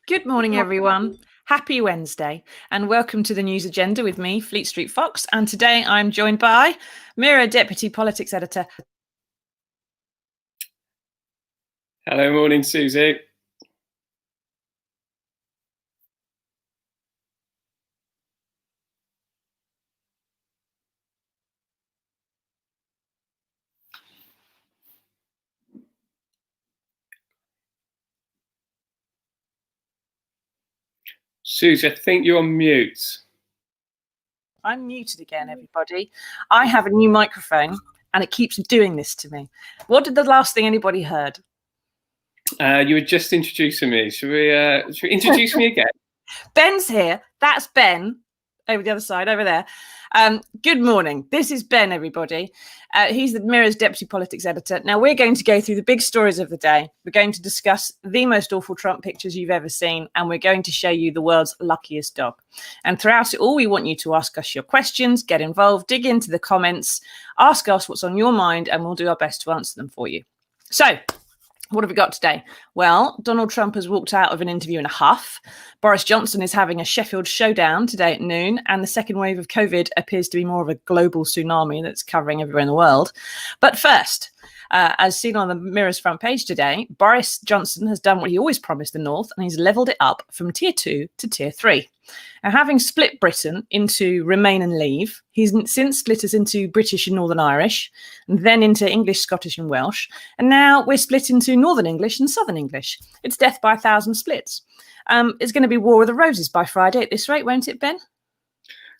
Good morning, everyone. Happy Wednesday, and welcome to the news agenda with me, Fleet Street Fox. And today I'm joined by Mirror Deputy Politics Editor. Hello, morning, Susie. Susie, I think you're on mute. I'm muted again, everybody. I have a new microphone and it keeps doing this to me. What did the last thing anybody heard? You were just introducing me. Should we introduce me again? Ben's here. That's Ben over the other side, over there. Good morning. This is Ben, everybody. He's the Mirror's Deputy Politics Editor. Now, we're going to go through the big stories of the day. We're going to discuss the most awful Trump pictures you've ever seen, and we're going to show you the world's luckiest dog. And throughout it all, we want you to ask us your questions, get involved, dig into the comments, ask us what's on your mind, and we'll do our best to answer them for you. So, what have we got today? Well, Donald Trump has walked out of an interview in a huff. Boris Johnson is having a Sheffield showdown today at noon. And the second wave of COVID appears to be more of a global tsunami that's covering everywhere in the world. But first, as seen on the Mirror's front page today, Boris Johnson has done what he always promised the North, and he's levelled it up from Tier 2 to Tier 3. Now, having split Britain into Remain and Leave, he's since split us into British and Northern Irish, and then into English, Scottish and Welsh, and now we're split into Northern English and Southern English. It's death by 1,000 splits. It's going to be War of the Roses by Friday at this rate, won't it, Ben?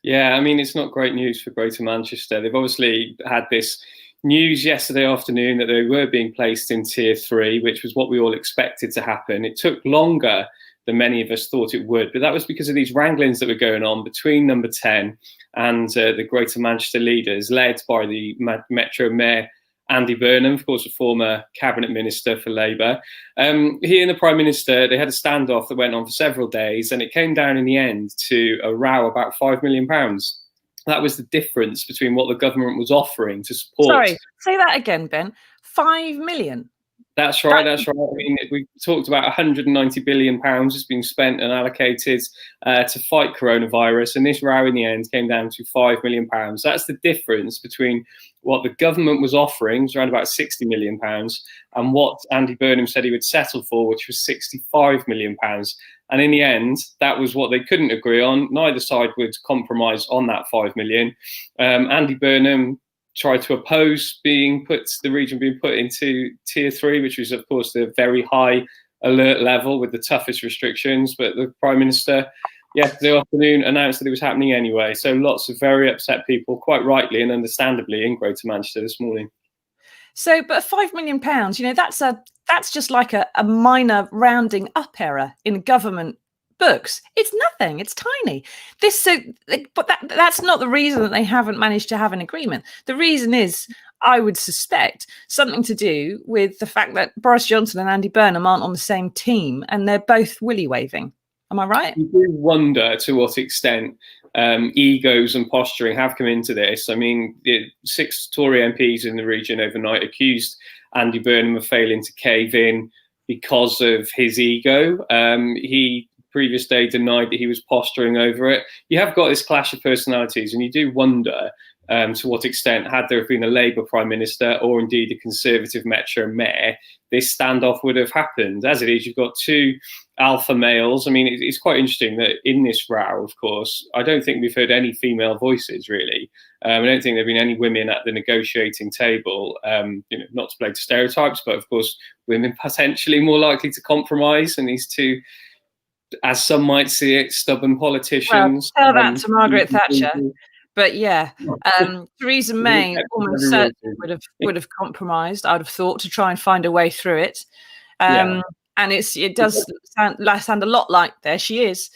Yeah, I mean, it's not great news for Greater Manchester. They've obviously had this news yesterday afternoon that they were being placed in Tier 3, which was what we all expected to happen. It took longer than many of us thought it would, but that was because of these wranglings that were going on between Number 10 and the Greater Manchester leaders, led by the Metro Mayor Andy Burnham, of course, a former cabinet minister for Labour. He and the Prime Minister, they had a standoff that went on for several days, and it came down in the end to a row about £5 million. That was the difference between what the government was offering to support. Sorry, say that again, Ben. 5 million. That's right. That's right. I mean, we talked about £190 billion has been spent and allocated to fight coronavirus, and this row in the end came down to £5 million. That's the difference between what the government was offering, was around about £60 million, and what Andy Burnham said he would settle for, which was £65 million. And in the end, that was what they couldn't agree on. Neither side would compromise on that £5 million. Andy Burnham tried to oppose the region being put into Tier 3, which was, of course, the very high alert level with the toughest restrictions. But the Prime Minister yesterday afternoon announced that it was happening anyway. So lots of very upset people, quite rightly and understandably, in Greater Manchester this morning. So, but £5 million, that's just like a minor rounding up error in government books. It's nothing. It's tiny. But that's not the reason that they haven't managed to have an agreement. The reason is, I would suspect, something to do with the fact that Boris Johnson and Andy Burnham aren't on the same team, and they're both willy waving. Am I right? You do wonder to what extent egos and posturing have come into this. I mean, the 6 Tory MPs in the region overnight accused Andy Burnham of failing to cave in because of his ego. He previous day denied that he was posturing over it. You have got this clash of personalities, and you do wonder to what extent, had there been a Labour Prime Minister or indeed a Conservative Metro Mayor, this standoff would have happened. As it is, you've got 2 alpha males. I mean, it's quite interesting that in this row, of course, I don't think we've heard any female voices, really. I don't think there have been any women at the negotiating table, not to play to stereotypes, but of course, women potentially more likely to compromise, and these 2, as some might see it, stubborn politicians. Well, tell that to Margaret Thatcher. But yeah, Theresa May almost certainly would have compromised, I'd have thought, to try and find a way through it. And it does sound a lot like, there she is.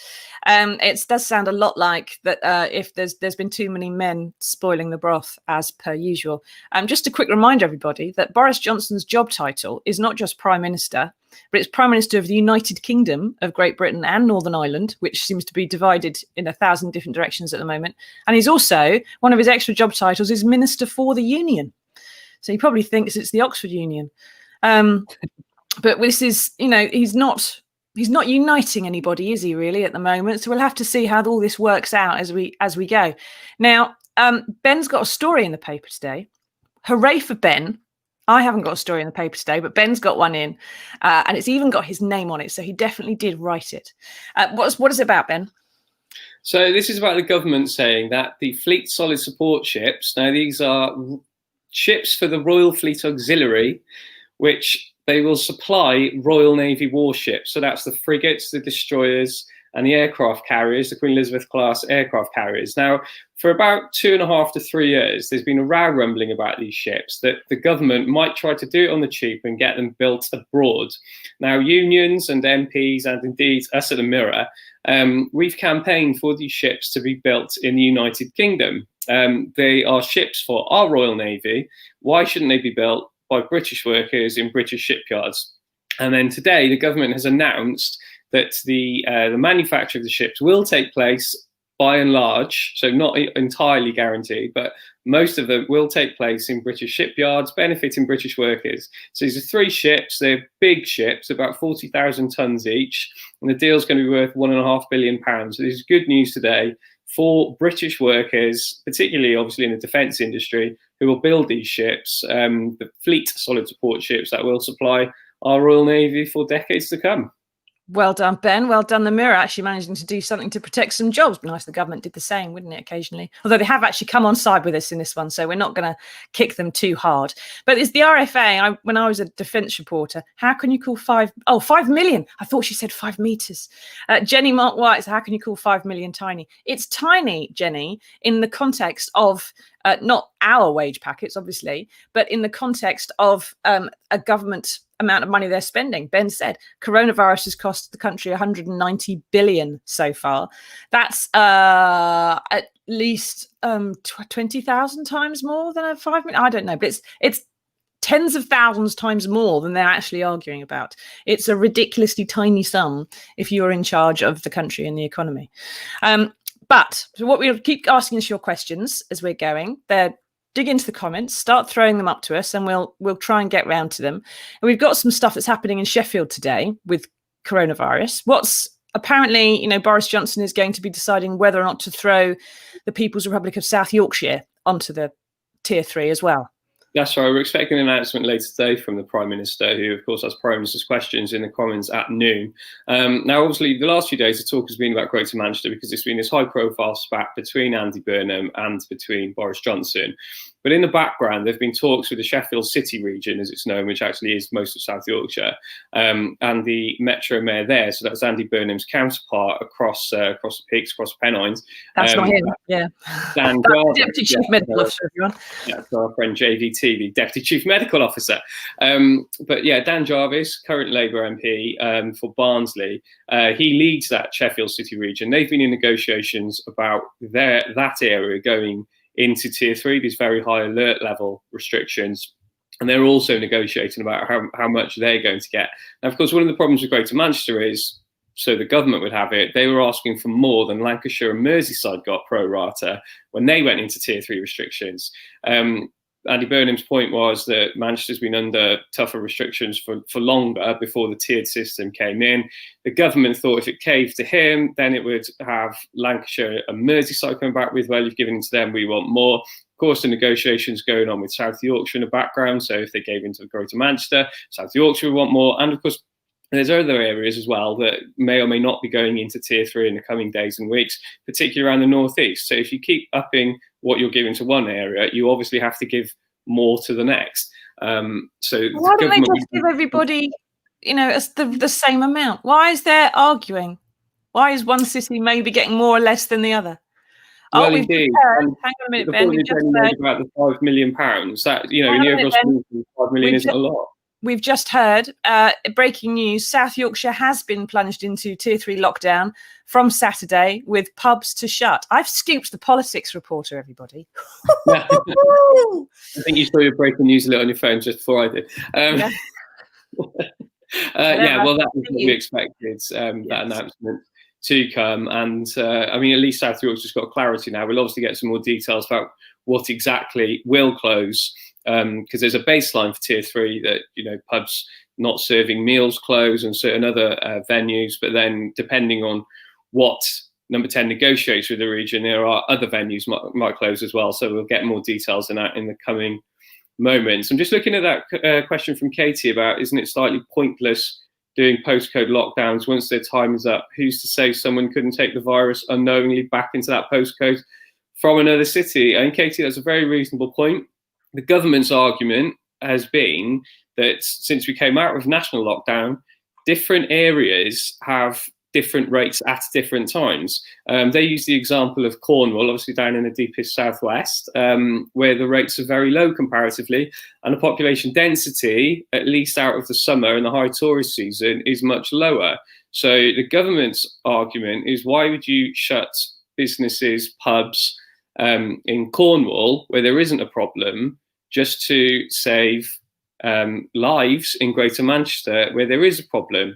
It does sound a lot like that if there's been too many men spoiling the broth, as per usual. Just a quick reminder, everybody, that Boris Johnson's job title is not just Prime Minister, but it's Prime Minister of the United Kingdom of Great Britain and Northern Ireland, which seems to be divided in 1,000 different directions at the moment. And he's also, one of his extra job titles is Minister for the Union. So he probably thinks it's the Oxford Union. But this is, he's not he's not uniting anybody, is he, really, at the moment? So we'll have to see how all this works out as we go. Now, Ben's got a story in the paper today. Hooray for Ben. I haven't got a story in the paper today, but Ben's got one in, and it's even got his name on it, so he definitely did write it. What is it about, Ben? So this is about the government saying that the Fleet Solid Support ships, now these are ships for the Royal Fleet Auxiliary, which they will supply Royal Navy warships. So that's the frigates, the destroyers, and the aircraft carriers, the Queen Elizabeth class aircraft carriers. Now, for about 2.5 to 3 years, there's been a row rumbling about these ships that the government might try to do it on the cheap and get them built abroad. Now, unions and MPs, and indeed us at the Mirror, we've campaigned for these ships to be built in the United Kingdom. They are ships for our Royal Navy. Why shouldn't they be built by British workers in British shipyards? And then today, the government has announced that the manufacture of the ships will take place by and large, so not entirely guaranteed, but most of them will take place in British shipyards, benefiting British workers. So these are 3 ships. They're big ships, about 40,000 tons each, and the deal's going to be worth £1.5 billion. So this is good news today for British workers, particularly obviously in the defence industry, who will build these ships, the Fleet Solid Support ships that will supply our Royal Navy for decades to come. Well done, Ben. Well done, the Mirror, actually managing to do something to protect some jobs. Nice if the government did the same, wouldn't it, occasionally? Although they have actually come on side with us in this one, so we're not going to kick them too hard. But it's the RFA. When I was a defence reporter, how can you call 5 million? I thought she said 5 meters. Jenny Mark White, so how can you call 5 million tiny? It's tiny, Jenny, in the context of not our wage packets, obviously, but in the context of a government amount of money they're spending. Ben said coronavirus has cost the country 190 billion so far. That's at least 20,000 times more than a 5 million. I don't know, but it's tens of thousands times more than they're actually arguing about. It's a ridiculously tiny sum if you're in charge of the country and the economy. But what we'll keep asking us your questions as we're going. They're dig into the comments, start throwing them up to us, and we'll try and get round to them. And we've got some stuff that's happening in Sheffield today with coronavirus. What's apparently, Boris Johnson is going to be deciding whether or not to throw the People's Republic of South Yorkshire onto the Tier 3 as well. That's right. We're expecting an announcement later today from the Prime Minister, who, of course, has Prime Minister's questions in the Commons at noon. Now, obviously, the last few days, the talk has been about Greater Manchester because it's been this high-profile spat between Andy Burnham and between Boris Johnson. But in the background, there have been talks with the Sheffield City region, as it's known, which actually is most of South Yorkshire, and the Metro Mayor there. So that's Andy Burnham's counterpart across the Peaks, across the Pennines. That's not him, yeah. Dan That's the Deputy Chief Medical Officer, everyone. Yeah, so our friend JVT, the Deputy Chief Medical Officer. But yeah, Dan Jarvis, current Labour MP for Barnsley, he leads that Sheffield City region. They've been in negotiations about that area going into Tier 3, these very high alert level restrictions. And they're also negotiating about how much they're going to get. Now, of course, one of the problems with Greater Manchester is, so the government would have it, they were asking for more than Lancashire and Merseyside got pro rata when they went into Tier 3 restrictions. Andy Burnham's point was that Manchester's been under tougher restrictions for longer before the tiered system came in. The government thought if it caved to him, then it would have Lancashire and Merseyside coming back with, well, you've given it to them, we want more. Of course, the negotiations going on with South Yorkshire in the background. So if they gave into Greater Manchester, South Yorkshire would want more. And of course, there's other areas as well that may or may not be going into Tier 3 in the coming days and weeks, particularly around the northeast. So if you keep upping what you're giving to one area, you obviously have to give more to the next. So why don't they just give everybody, the same amount? Why is there arguing? Why is one city maybe getting more or less than the other? Well, indeed. Hang on a minute, Ben. We've just heard about the £5 million. That, in the overall scheme, £5 million isn't a lot. We've just heard breaking news. South Yorkshire has been plunged into Tier 3 lockdown from Saturday with pubs to shut. I've scooped the politics reporter, everybody. I think you saw your breaking news alert on your phone just before I did. Well, that was what we expected, that announcement to come. And at least South Yorkshire's got clarity now. We'll obviously get some more details about what exactly will close because there's a baseline for tier 3 that, pubs not serving meals close and certain other venues, but then depending on what number 10 negotiates with the region, there are other venues might close as well. So we'll get more details on that in the coming moments. I'm just looking at that question from Katie about, isn't it slightly pointless doing postcode lockdowns once their time is up? Who's to say someone couldn't take the virus unknowingly back into that postcode from another city? And Katie, that's a very reasonable point. The government's argument has been that since we came out of national lockdown, different areas have different rates at different times. They use the example of Cornwall, obviously down in the deepest southwest, where the rates are very low comparatively, and the population density, at least out of the summer and the high tourist season, is much lower. So the government's argument is, why would you shut businesses, pubs in Cornwall, where there isn't a problem, just to save lives in Greater Manchester, where there is a problem?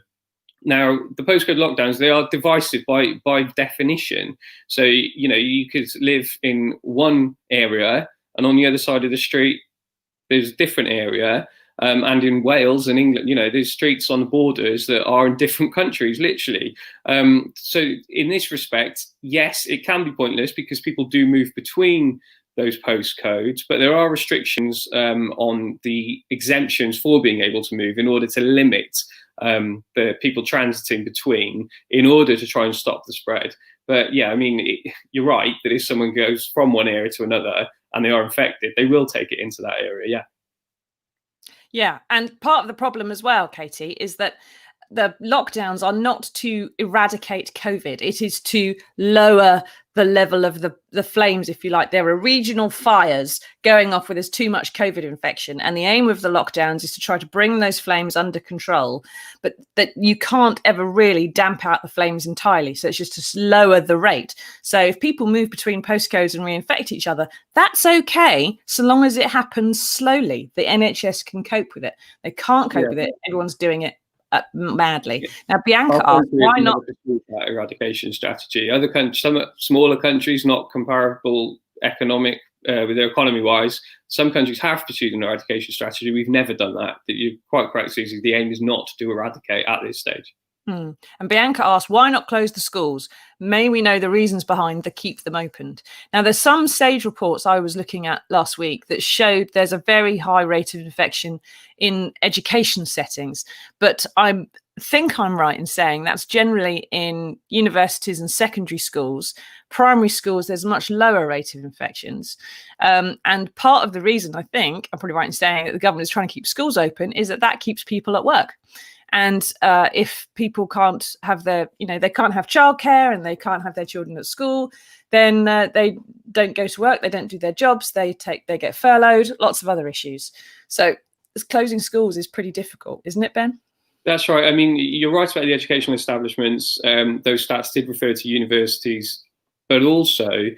Now, the postcode lockdowns, they are divisive by definition. So, you could live in one area and on the other side of the street, there's a different area. And in Wales and England, there's streets on the borders that are in different countries, literally. So in this respect, yes, it can be pointless because people do move between those postcodes, but there are restrictions on the exemptions for being able to move in order to limit the people transiting between, in order to try and stop the spread. But yeah, you're right that if someone goes from one area to another and they are infected, they will take it into that area. Yeah. Yeah. And part of the problem as well, Katie, is that the lockdowns are not to eradicate COVID. It is to lower the level of the flames, if you like. There are regional fires going off where there's too much COVID infection. And the aim of the lockdowns is to try to bring those flames under control, but that you can't ever really damp out the flames entirely. So it's just to lower the rate. So if people move between postcodes and reinfect each other, that's okay, so long as it happens slowly. The NHS can cope with it. They can't cope with it. Everyone's doing it madly. Now, Bianca asked, why not that eradication strategy? Other countries, some smaller countries, not comparable economic with their economy wise, some countries have pursued an eradication strategy. We've never done that. That you're quite correct, Susie. The aim is not to eradicate at this stage. And Bianca asked, why not close the schools? May we know the reasons behind the keep them opened? Now, there's some SAGE reports I was looking at last week that showed there's a very high rate of infection in education settings. But I think I'm right in saying that's generally in universities and secondary schools. Primary schools, there's a much lower rate of infections. And part of the reason, I think, I'm probably right in saying that the government is trying to keep schools open, is that keeps people at work. And if people can't have they can't have childcare and they can't have their children at school, then they don't go to work, they don't do their jobs, they get furloughed, lots of other issues. So closing schools is pretty difficult, isn't it, Ben? That's right. You're right about the educational establishments. Those stats did refer to universities, but also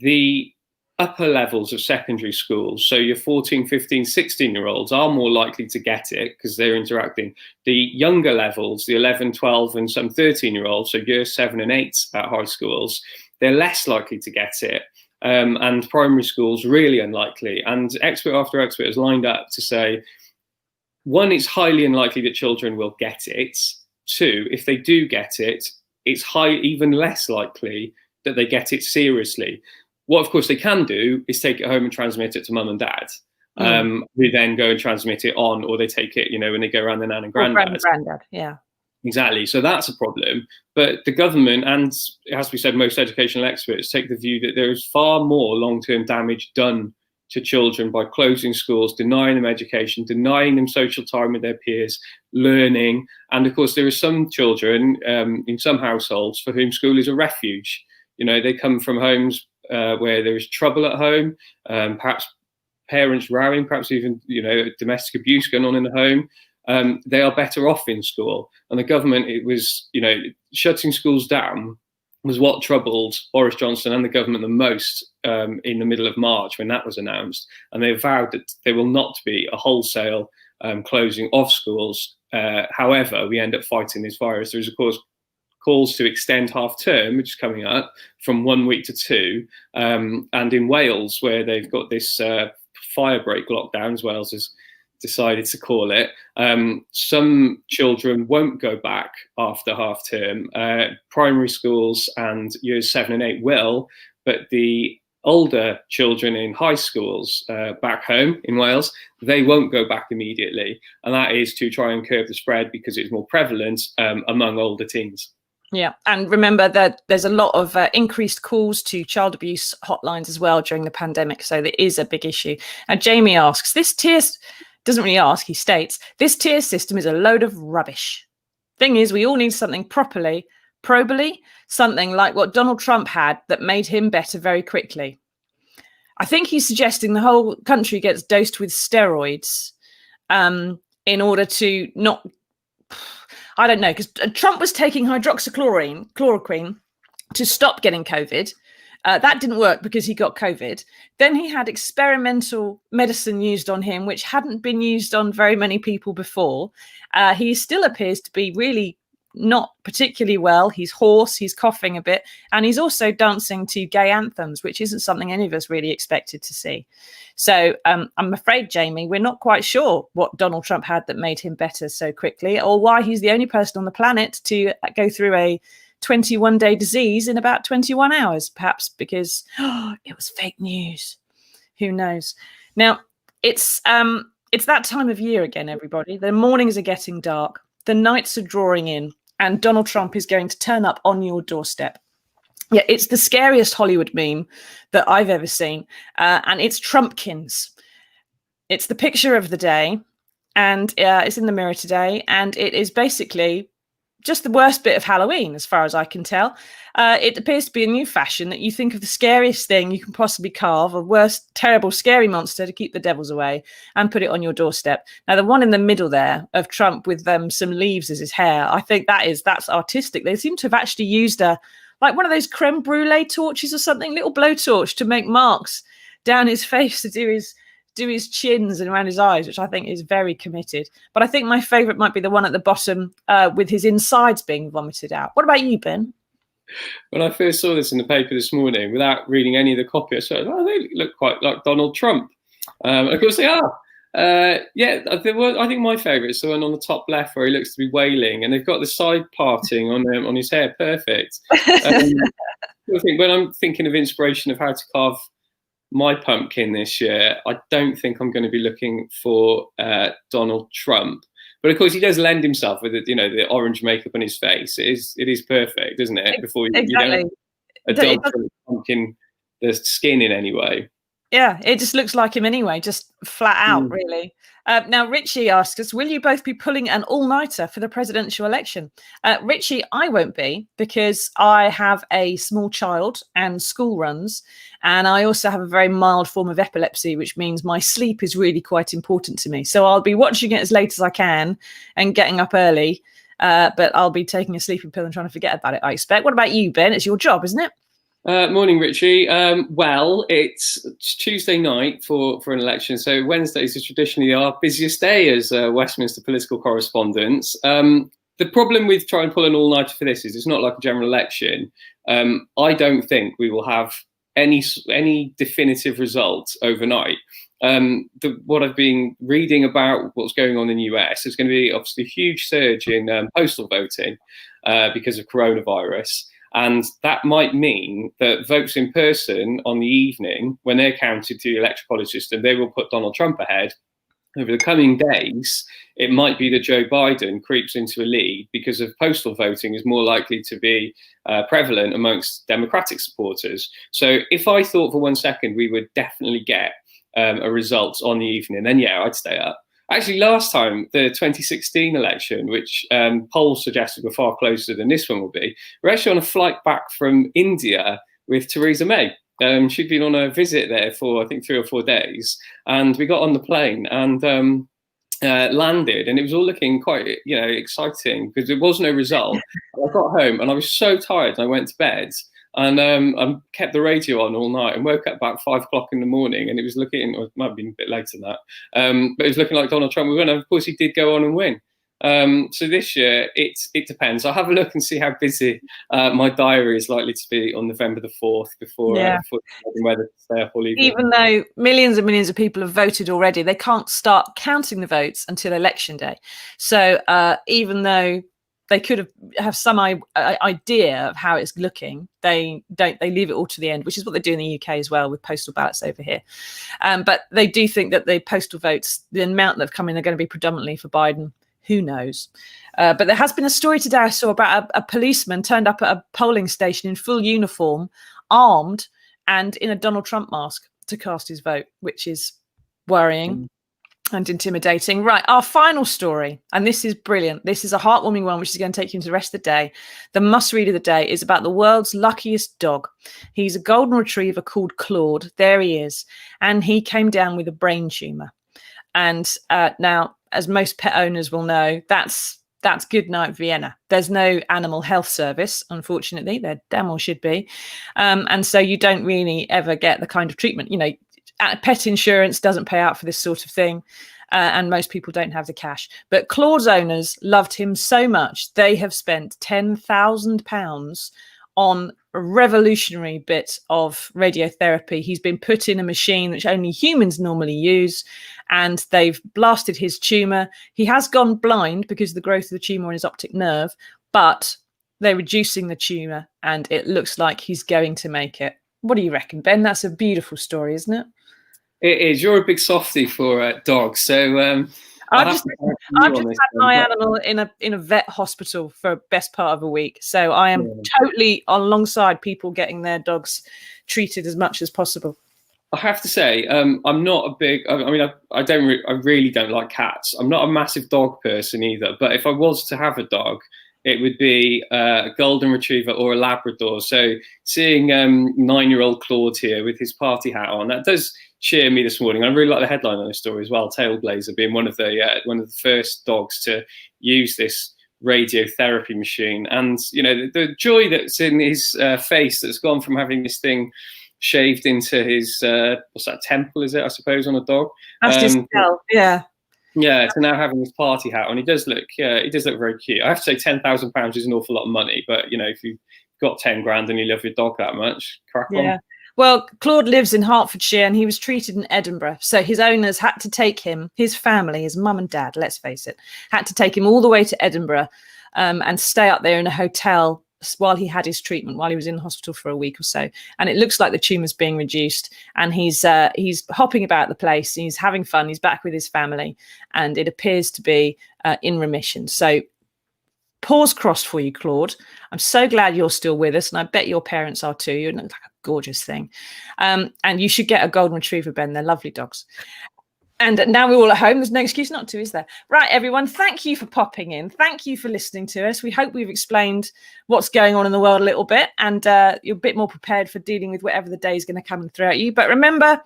the upper levels of secondary schools. So your 14, 15, 16-year-olds are more likely to get it because they're interacting. The younger levels, the 11, 12, and some 13-year-olds, so year 7 and 8 at high schools, they're less likely to get it. And primary schools, really unlikely. And expert after expert has lined up to say, one, it's highly unlikely that children will get it. Two, if they do get it, it's even less likely that they get it seriously. What, of course, they can do is take it home and transmit it to mum and dad, who then go and transmit it on, or they take it, when they go around the nan and granddad. Granddad, yeah. Exactly. So that's a problem. But the government, and it has to be said, most educational experts take the view that there is far more long-term damage done to children by closing schools, denying them education, denying them social time with their peers, learning. And of course, there are some children in some households for whom school is a refuge. They come from homes where there is trouble at home, perhaps parents rowing, perhaps even domestic abuse going on in the home. They are better off in school. And the government, it was shutting schools down was what troubled Boris Johnson and the government the most in the middle of March when that was announced. And they vowed that there will not be a wholesale closing of schools. However, we end up fighting this virus. There is, of course, calls to extend half term, which is coming up, from 1 week to 2. And in Wales, where they've got this firebreak lockdown, as Wales has decided to call it. Some children won't go back after half term. Primary schools and years 7 and 8 will, but the older children in high schools back home in Wales, they won't go back immediately. And that is to try and curb the spread because it's more prevalent among older teens. Yeah, and remember that there's a lot of increased calls to child abuse hotlines as well during the pandemic, so there is a big issue. And Jamie asks, doesn't really ask, he states, this tier system is a load of rubbish. Thing is, we all need something probably, something like what Donald Trump had that made him better very quickly. I think he's suggesting the whole country gets dosed with steroids in order to not... I don't know, because Trump was taking chloroquine to stop getting COVID. That didn't work because he got COVID. Then he had experimental medicine used on him, which hadn't been used on very many people before. He still appears to be really not particularly well. He's hoarse, he's coughing a bit, and he's also dancing to gay anthems, which isn't something any of us really expected to see. So I'm afraid, Jamie, we're not quite sure what Donald Trump had that made him better so quickly, or why he's the only person on the planet to go through a 21-day disease in about 21 hours, perhaps because it was fake news. Who knows? Now, it's that time of year again, everybody. The mornings are getting dark, the nights are drawing in, and Donald Trump is going to turn up on your doorstep. Yeah, it's the scariest Hollywood meme that I've ever seen, and it's Trumpkins. It's the picture of the day, and it's in the Mirror today, and it is basically just the worst bit of Halloween, as far as I can tell. It appears to be a new fashion that you think of the scariest thing you can possibly carve, a worst, terrible, scary monster to keep the devils away, and put it on your doorstep. Now, the one in the middle there of Trump with some leaves as his hair, I think that's artistic. They seem to have actually used like one of those creme brulee torches or something, little blowtorch to make marks down his face to do his chins and around his eyes, which I think is very committed. But I think my favourite might be the one at the bottom with his insides being vomited out. What about you, Ben? When I first saw this in the paper this morning, without reading any of the copy, I said, "Oh, they look quite like Donald Trump." Of course, they are. Yeah, I think my favourite is the one on the top left where he looks to be wailing, and they've got the side parting on his hair. Perfect. I think when I'm thinking of inspiration of how to carve my pumpkin this year, I don't think I'm going to be looking for Donald Trump. But of course, he does lend himself with the orange makeup on his face. It is perfect, isn't it? Before exactly. You don't pumpkin the skin in any way. Yeah, it just looks like him anyway, just flat out, really. Now, Richie asks us, will you both be pulling an all-nighter for the presidential election? Richie, I won't be, because I have a small child and school runs, and I also have a very mild form of epilepsy, which means my sleep is really quite important to me. So I'll be watching it as late as I can and getting up early, but I'll be taking a sleeping pill and trying to forget about it, I expect. What about you, Ben? It's your job, isn't it? Morning, Richie. Well, it's Tuesday night for an election, so Wednesdays is traditionally our busiest day as Westminster political correspondents. The problem with trying to pull an all-nighter for this is it's not like a general election. I don't think we will have any definitive results overnight. What I've been reading about what's going on in the US, there's going to be obviously a huge surge in postal voting because of coronavirus. And that might mean that votes in person on the evening, when they're counted to the electoral college system, they will put Donald Trump ahead. Over the coming days, it might be that Joe Biden creeps into a lead because of postal voting is more likely to be prevalent amongst Democratic supporters. So if I thought for 1 second we would definitely get a result on the evening, then yeah, I'd stay up. Actually, last time, the 2016 election, which polls suggested were far closer than this one will be, we're actually on a flight back from India with Theresa May. She'd been on a visit there for, I think, 3 or 4 days. And we got on the plane and landed. And it was all looking quite, exciting because there was no result. I got home and I was so tired and I went to bed. And I kept the radio on all night and woke up about 5 o'clock in the morning, and it was looking, or it might have been a bit later than that, but it was looking like Donald Trump would win. And of course, he did go on and win. So this year, it depends. I'll have a look and see how busy my diary is likely to be on November the 4th before whether to stay up or leave. Even though millions and millions of people have voted already, they can't start counting the votes until election day. So even though they could have some idea of how it's looking, they don't. They leave it all to the end, which is what they do in the UK as well with postal ballots over here. But they do think that the postal votes, the amount that have come in, are going to be predominantly for Biden. Who knows? But there has been a story today I saw about a policeman turned up at a polling station in full uniform, armed, and in a Donald Trump mask to cast his vote, which is worrying and intimidating. Right, our final story, and this is brilliant. This is a heartwarming one, which is going to take you into the rest of the day. The must-read of the day is about the world's luckiest dog. He's a golden retriever called Claude. There he is. And he came down with a brain tumour. And now, as most pet owners will know, that's good night Vienna. There's no animal health service, unfortunately. There damn well should be. And so you don't really ever get the kind of treatment. You know, pet insurance doesn't pay out for this sort of thing. And most people don't have the cash. But Claude's owners loved him so much, they have spent £10,000 on a revolutionary bit of radiotherapy. He's been put in a machine which only humans normally use, and they've blasted his tumour. He has gone blind because of the growth of the tumour in his optic nerve, but they're reducing the tumour, and it looks like he's going to make it. What do you reckon, Ben? That's a beautiful story, isn't it? It is. You're a big softie for dogs, so I've just had my animal in a vet hospital for best part of a week, so I am totally alongside people getting their dogs treated as much as possible. I have to say, I'm not a big. I mean, I really don't like cats. I'm not a massive dog person either. But if I was to have a dog, it would be a golden retriever or a Labrador. So seeing 9-year-old Claude here with his party hat on, that does cheer me this morning. I really like the headline on this story as well. Tailblazer being one of the first dogs to use this radiotherapy machine, and you know the joy that's in his face that's gone from having this thing shaved into his what's that, temple, is it, I suppose, on a dog? That's just yeah. Yeah, to now having his party hat on, he does look very cute. I have to say, £10,000 is an awful lot of money, but you know, if you've got 10 grand and you love your dog that much, crack on. Well, Claude lives in Hertfordshire and he was treated in Edinburgh. So his owners had to take him, his family, his mum and dad, let's face it, had to take him all the way to Edinburgh and stay up there in a hotel while he had his treatment, while he was in the hospital for a week or so. And it looks like the tumour's being reduced, and he's hopping about the place. He's having fun. He's back with his family, and it appears to be in remission. So paws crossed for you, Claude. I'm so glad you're still with us, and I bet your parents are too. You're like a gorgeous thing. And you should get a golden retriever, Ben. They're lovely dogs. And now we're all at home. There's no excuse not to, is there? Right, everyone, thank you for popping in. Thank you for listening to us. We hope we've explained what's going on in the world a little bit, and you're a bit more prepared for dealing with whatever the day is going to come and throw at you. But remember,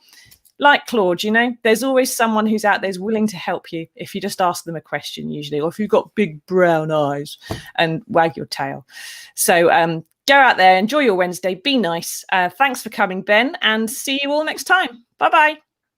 like Claude, you know, there's always someone who's out there who's willing to help you if you just ask them a question, usually, or if you've got big brown eyes and wag your tail. So go out there, enjoy your Wednesday, be nice. Thanks for coming, Ben, and see you all next time. Bye-bye.